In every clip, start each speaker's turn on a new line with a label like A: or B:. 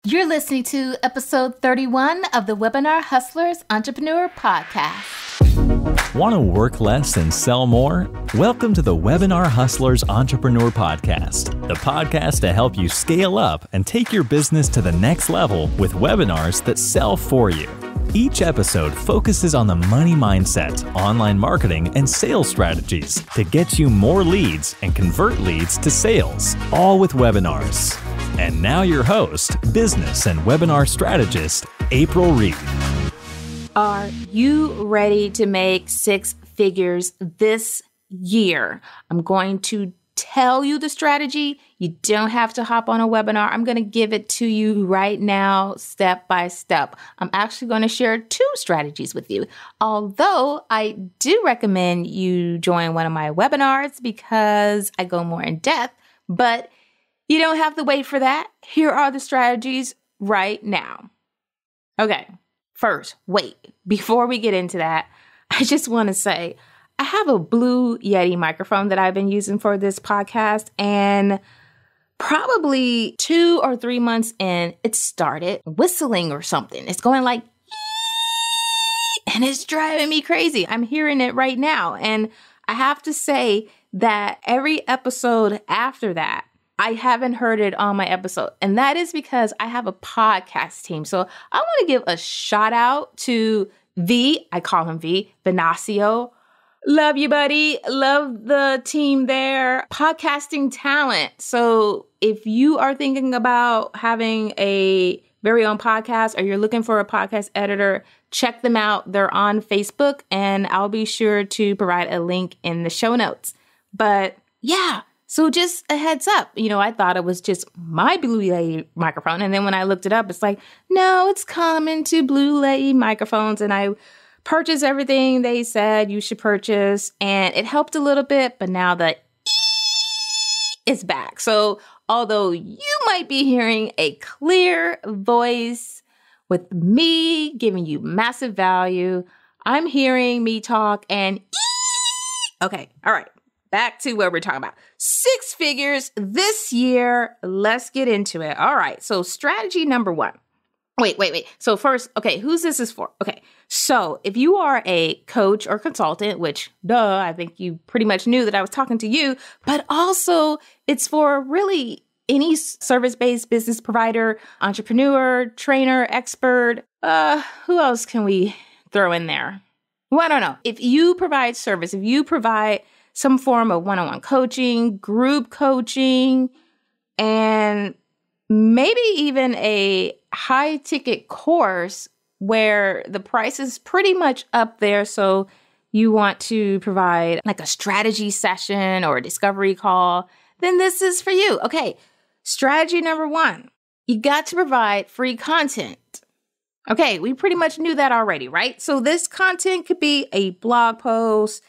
A: You're listening to episode 31 of the Webinar Hustlers Entrepreneur Podcast.
B: Want to work less and sell more? Welcome to the Webinar Hustlers Entrepreneur Podcast, the podcast to help you scale up and take your business to the next level with webinars that sell for you. Each episode focuses on the money mindset, online marketing, and sales strategies to get you more leads and convert leads to sales, all with webinars. And now your host, business and webinar strategist, Aprille.
A: Are you ready to make six figures this year? I'm going to tell you the strategy. You don't have to hop on a webinar. I'm going to give it to you right now, step by step. I'm actually going to share two strategies with you. Although I do recommend you join one of my webinars because I go more in depth, but you don't have to wait for that. Here are the strategies right now. Okay, first, wait. Before we get into that, I just want to say I have a Blue Yeti microphone that I've been using for this podcast, and probably 2 or 3 months in, it started whistling or something. It's going like, and it's driving me crazy. I'm hearing it right now. And I have to say that every episode after that, I haven't heard it on my episode. And that is because I have a podcast team. So I want to give a shout out to V. I call him V. Venasio. Love you, buddy. Love the team there. Podcasting talent. So if you are thinking about having a very own podcast or you're looking for a podcast editor, check them out. They're on Facebook, and I'll be sure to provide a link in the show notes. But yeah. So just a heads up, I thought it was just my Blue Yeti microphone. And then when I looked it up, it's like, no, it's common to Blue Yeti microphones. And I purchased everything they said you should purchase. And it helped a little bit, but now the is back. So although you might be hearing a clear voice with me giving you massive value, I'm hearing me talk and okay, all right. Back to what we're talking about. 6 figures this year. Let's get into it. All right. So strategy number 1. Wait. So first, okay, who's this is for? Okay. So if you are a coach or consultant, which I think you pretty much knew that I was talking to you, but also it's for really any service-based business provider, entrepreneur, trainer, expert. Who else can we throw in there? Well, I don't know. If you provide service, if you provide some form of one-on-one coaching, group coaching, and maybe even a high-ticket course where the price is pretty much up there. So you want to provide like a strategy session or a discovery call, then this is for you. Okay, strategy number 1, you got to provide free content. Okay, we pretty much knew that already, right? So this content could be a blog post,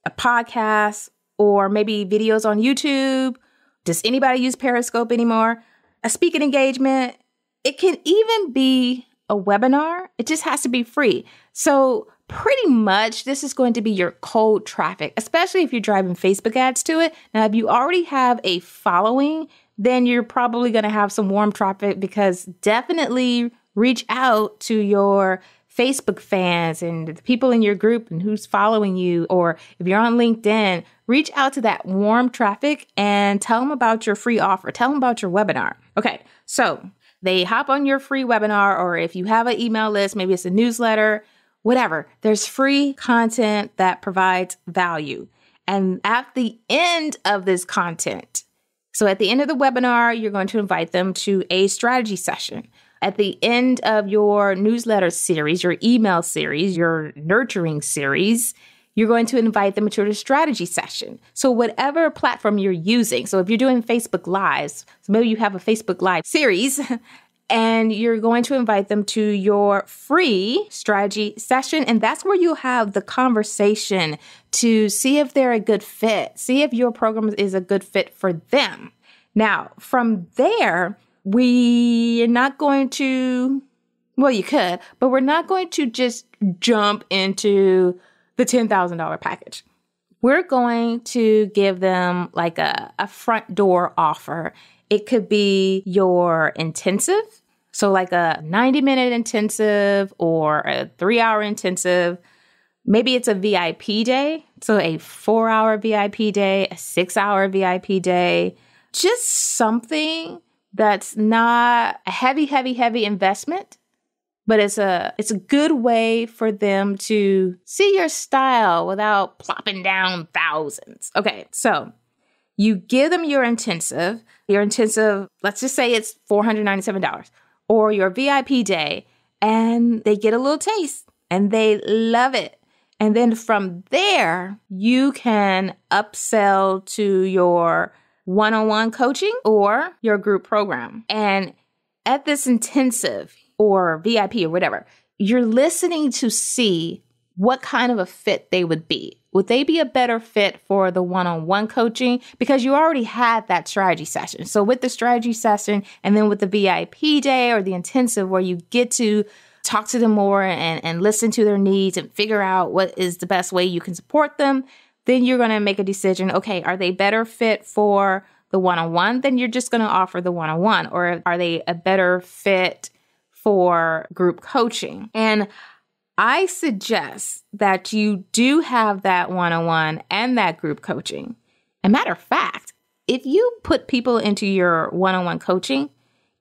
A: a podcast, or maybe videos on YouTube. Does anybody use Periscope anymore? A speaking engagement. It can even be a webinar. It just has to be free. So pretty much this is going to be your cold traffic, especially if you're driving Facebook ads to it. Now, if you already have a following, then you're probably going to have some warm traffic, because definitely reach out to your Facebook fans and the people in your group and who's following you. Or if you're on LinkedIn, reach out to that warm traffic and tell them about your free offer. Tell them about your webinar. Okay, so they hop on your free webinar, or if you have an email list, maybe it's a newsletter, whatever. There's free content that provides value. And at the end of this content, so at the end of the webinar, you're going to invite them to a strategy session. At the end of your newsletter series, your email series, your nurturing series, you're going to invite them to a strategy session. So whatever platform you're using, so if you're doing Facebook Lives, so maybe you have a Facebook Live series, and you're going to invite them to your free strategy session. And that's where you'll have the conversation to see if they're a good fit, see if your program is a good fit for them. Now, from there, we're not going to, well, you could, but we're not going to just jump into the $10,000 package. We're going to give them like a front door offer. It could be your intensive. So like a 90-minute intensive or a 3-hour intensive. Maybe it's a VIP day. So a 4-hour VIP day, a 6-hour VIP day, just something that's not a heavy investment, but it's a good way for them to see your style without plopping down thousands. Okay, so you give them your intensive, let's just say it's $497, or your VIP day, and they get a little taste and they love it. And then from there, you can upsell to your one-on-one coaching or your group program. And at this intensive or VIP or whatever, you're listening to see what kind of a fit they would be. Would they be a better fit for the one-on-one coaching? Because you already had that strategy session. So with the strategy session and then with the VIP day or the intensive where you get to talk to them more and listen to their needs and figure out what is the best way you can support them, then you're going to make a decision. Okay, are they better fit for the one-on-one? Then you're just going to offer the one-on-one. Or are they a better fit for group coaching? And I suggest that you do have that one-on-one and that group coaching. A matter of fact, if you put people into your one-on-one coaching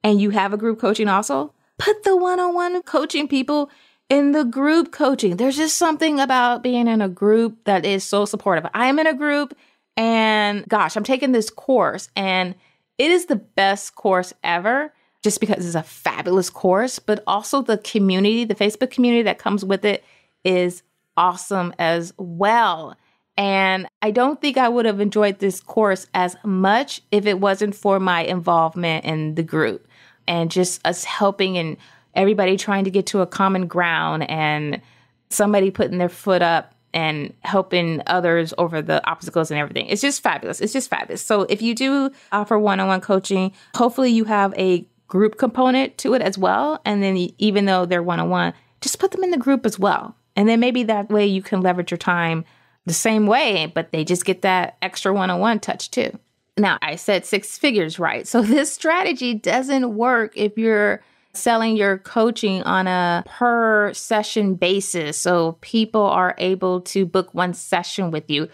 A: and you have a group coaching also, put the one-on-one coaching people in the group coaching. There's just something about being in a group that is so supportive. I am in a group and gosh, I'm taking this course and it is the best course ever. Just because it's a fabulous course, but also the community, the Facebook community that comes with it is awesome as well. And I don't think I would have enjoyed this course as much if it wasn't for my involvement in the group and just us helping and everybody trying to get to a common ground and somebody putting their foot up and helping others over the obstacles and everything. It's just fabulous. It's just fabulous. So if you do offer one-on-one coaching, hopefully you have a group component to it as well. And then even though they're one-on-one, just put them in the group as well. And then maybe that way you can leverage your time the same way, but they just get that extra one-on-one touch too. Now, I said 6 figures, right? So this strategy doesn't work if you're selling your coaching on a per session basis. So people are able to book one session with you.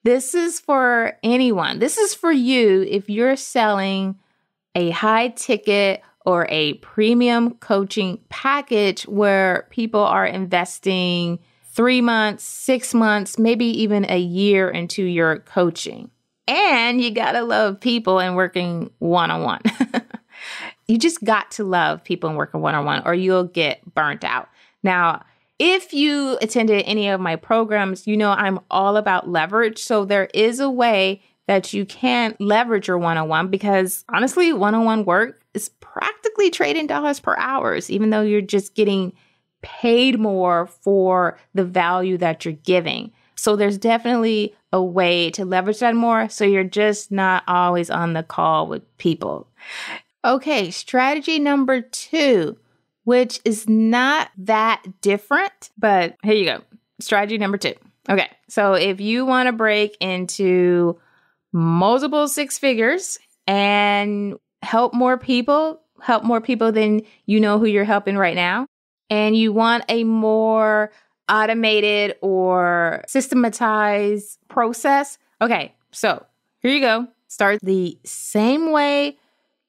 A: This is for anyone. This is for you if you're selling a high ticket or a premium coaching package where people are investing 3 months, 6 months, maybe even a year into your coaching. And you got to love people and working one-on-one. You just got to love people and working one-on-one or you'll get burnt out. Now, if you attended any of my programs, you know I'm all about leverage. So there is a way that you can leverage your one-on-one because honestly, one-on-one work is practically trading dollars per hours, even though you're just getting paid more for the value that you're giving. So there's definitely a way to leverage that more. So you're just not always on the call with people. Okay, strategy number 2, which is not that different, but here you go. Strategy number 2. Okay, so if you want to break into multiple 6 figures and help more people than you know who you're helping right now, and you want a more automated or systematized process. Okay, so here you go. Start the same way.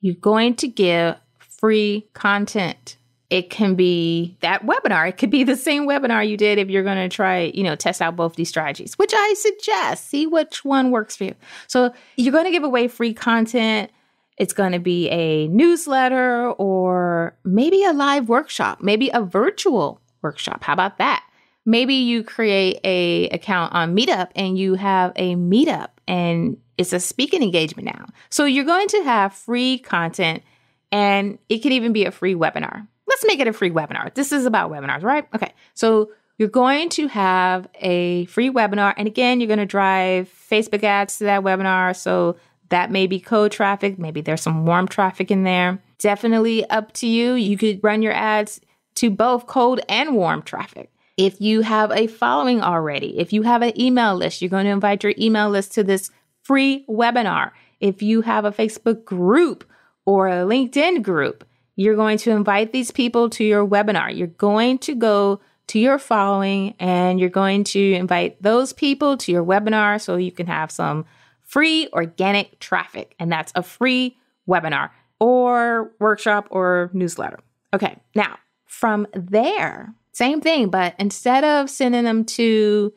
A: You're going to give free content. It can be that webinar. It could be the same webinar you did if you're going to try, test out both these strategies, which I suggest. See which one works for you. So you're going to give away free content. It's going to be a newsletter or maybe a live workshop, maybe a virtual workshop. How about that? Maybe you create a account on Meetup and you have a meetup and it's a speaking engagement now. So you're going to have free content and it can even be a free webinar. Let's make it a free webinar. This is about webinars, right? Okay. So you're going to have a free webinar. And again, you're going to drive Facebook ads to that webinar. So that may be cold traffic. Maybe there's some warm traffic in there. Definitely up to you. You could run your ads to both cold and warm traffic. If you have a following already, if you have an email list, you're going to invite your email list to this free webinar. If you have a Facebook group or a LinkedIn group, You're going to invite these people to your webinar. You're going to go to your following and you're going to invite those people to your webinar so you can have some free organic traffic. And that's a free webinar or workshop or newsletter. Okay, now from there, same thing, but instead of sending them to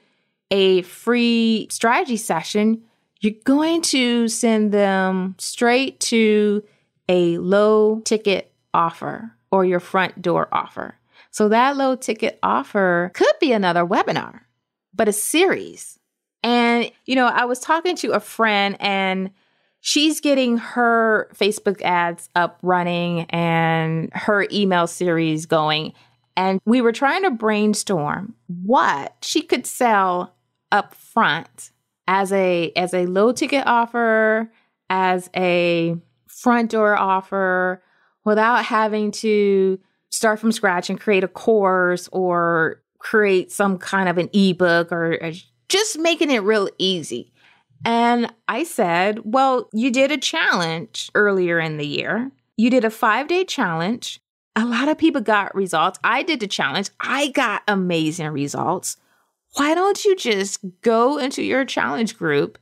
A: a free strategy session, you're going to send them straight to a low ticket offer or your front door offer. So that low ticket offer could be another webinar, but a series. And, I was talking to a friend and she's getting her Facebook ads up running and her email series going. And we were trying to brainstorm what she could sell up front as a low ticket offer, as a front door offer, without having to start from scratch and create a course or create some kind of an ebook or just making it real easy. And I said, well, you did a challenge earlier in the year. You did a 5-day challenge. A lot of people got results. I did the challenge. I got amazing results. Why don't you just go into your challenge group,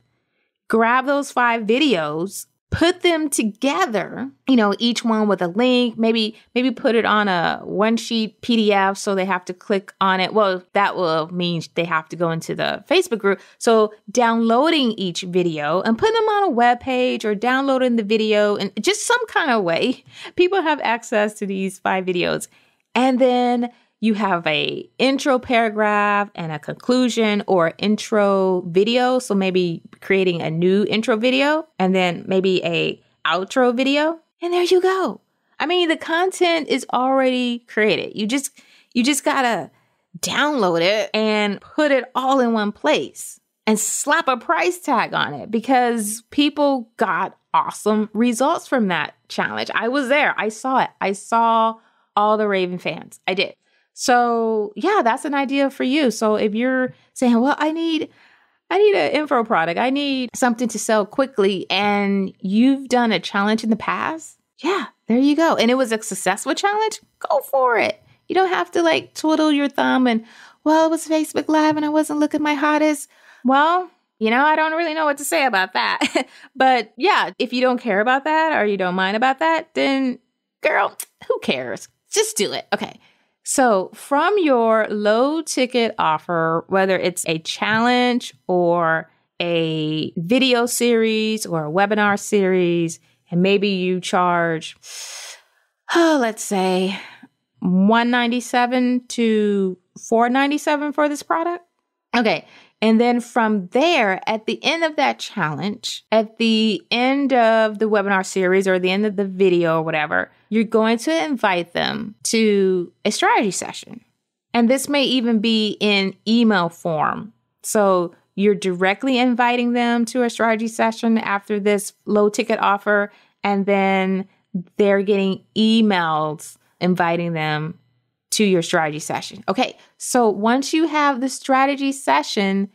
A: grab those 5 videos, put them together, each one with a link, maybe put it on a one-sheet PDF so they have to click on it. Well, that will mean they have to go into the Facebook group. So downloading each video and putting them on a web page or downloading the video in just some kind of way, people have access to these 5 videos. And then you have a intro paragraph and a conclusion or intro video. So maybe creating a new intro video and then maybe a outro video. And there you go. I mean, the content is already created. You just gotta download it and put it all in one place and slap a price tag on it because people got awesome results from that challenge. I was there. I saw it. I saw all the raving fans. I did. So yeah, that's an idea for you. So if you're saying, well, I need an info product, I need something to sell quickly, and you've done a challenge in the past, yeah, there you go. And it was a successful challenge, go for it. You don't have to twiddle your thumb and, well, it was Facebook Live and I wasn't looking my hottest. Well, I don't really know what to say about that. But yeah, if you don't care about that or you don't mind about that, then girl, who cares? Just do it. Okay. So from your low ticket offer, whether it's a challenge or a video series or a webinar series, and maybe you charge, let's say $197 to $497 for this product. Okay. And then from there, at the end of that challenge, at the end of the webinar series or the end of the video or whatever, you're going to invite them to a strategy session. And this may even be in email form. So you're directly inviting them to a strategy session after this low ticket offer, and then they're getting emails inviting them to your strategy session. Okay, so once you have the strategy session,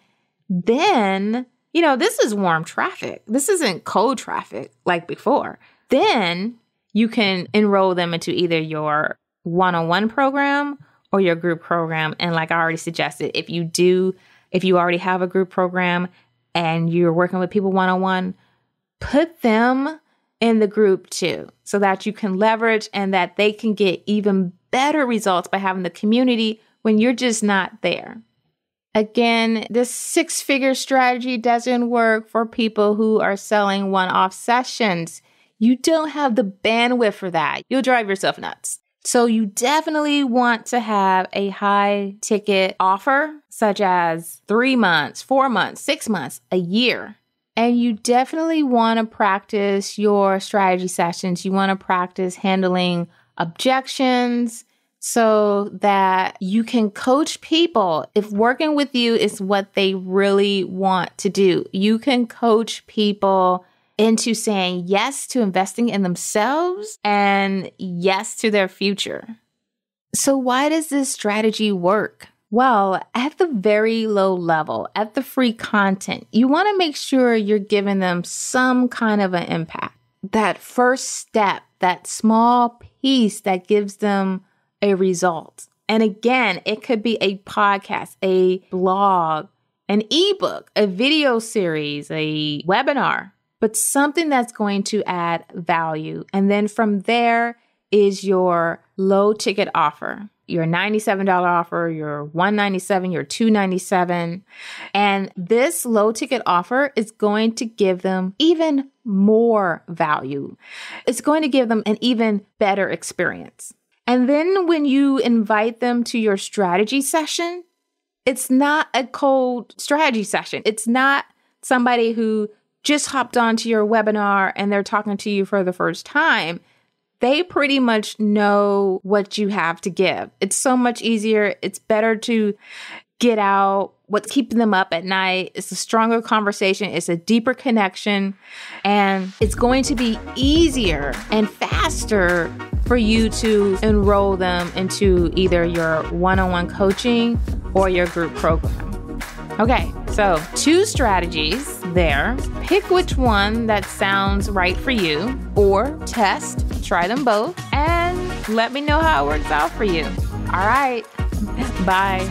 A: then, this is warm traffic. This isn't cold traffic like before. Then you can enroll them into either your one-on-one program or your group program. And like I already suggested, if you already have a group program and you're working with people one-on-one, put them in the group too, so that you can leverage and that they can get even better results by having the community when you're just not there. Again, this 6-figure strategy doesn't work for people who are selling one-off sessions. You don't have the bandwidth for that. You'll drive yourself nuts. So you definitely want to have a high ticket offer, such as 3 months, 4 months, 6 months, a year. And you definitely want to practice your strategy sessions. You want to practice handling objections so that you can coach people. If working with you is what they really want to do, you can coach people into saying yes to investing in themselves and yes to their future. So why does this strategy work? Well, at the very low level, at the free content, you want to make sure you're giving them some kind of an impact. That first step, that small piece that gives them a result. And again, it could be a podcast, a blog, an ebook, a video series, a webinar, but something that's going to add value. And then from there is your low ticket offer, your $97 offer, your $197, your $297. And this low ticket offer is going to give them even more value. It's going to give them an even better experience. And then when you invite them to your strategy session, it's not a cold strategy session. It's not somebody who just hopped onto your webinar and they're talking to you for the first time. They pretty much know what you have to give. It's so much easier. It's better to get out what's keeping them up at night. It's a stronger conversation. It's a deeper connection. And it's going to be easier and faster for you to enroll them into either your one-on-one coaching or your group program. Okay, so 2 strategies there. Pick which one that sounds right for you, or test, try them both, and let me know how it works out for you. All right, bye.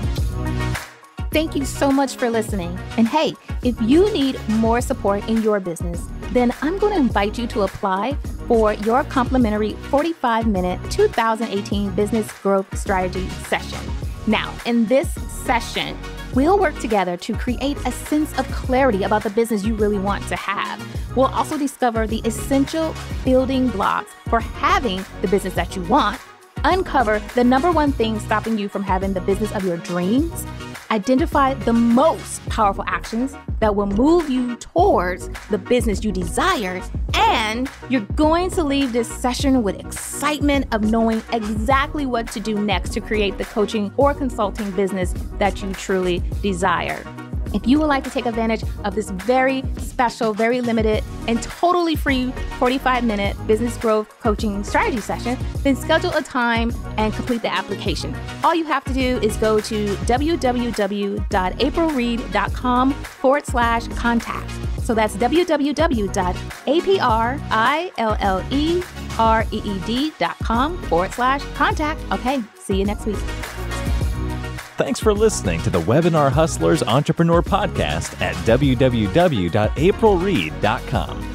A: Thank you so much for listening. And hey, if you need more support in your business, then I'm going to invite you to apply for your complimentary 45-minute 2018 business growth strategy session. Now, in this session, we'll work together to create a sense of clarity about the business you really want to have. We'll also discover the essential building blocks for having the business that you want, uncover the number one thing stopping you from having the business of your dreams, identify the most powerful actions that will move you towards the business you desire, and you're going to leave this session with excitement of knowing exactly what to do next to create the coaching or consulting business that you truly desire. If you would like to take advantage of this very special, very limited, and totally free 45-minute business growth coaching strategy session, then schedule a time and complete the application. All you have to do is go to www.aprilreed.com/contact. So that's www.aprilreed.com/contact. Okay, see you next week.
B: Thanks for listening to the Webinar Hustlers Entrepreneur Podcast at www.aprilreed.com.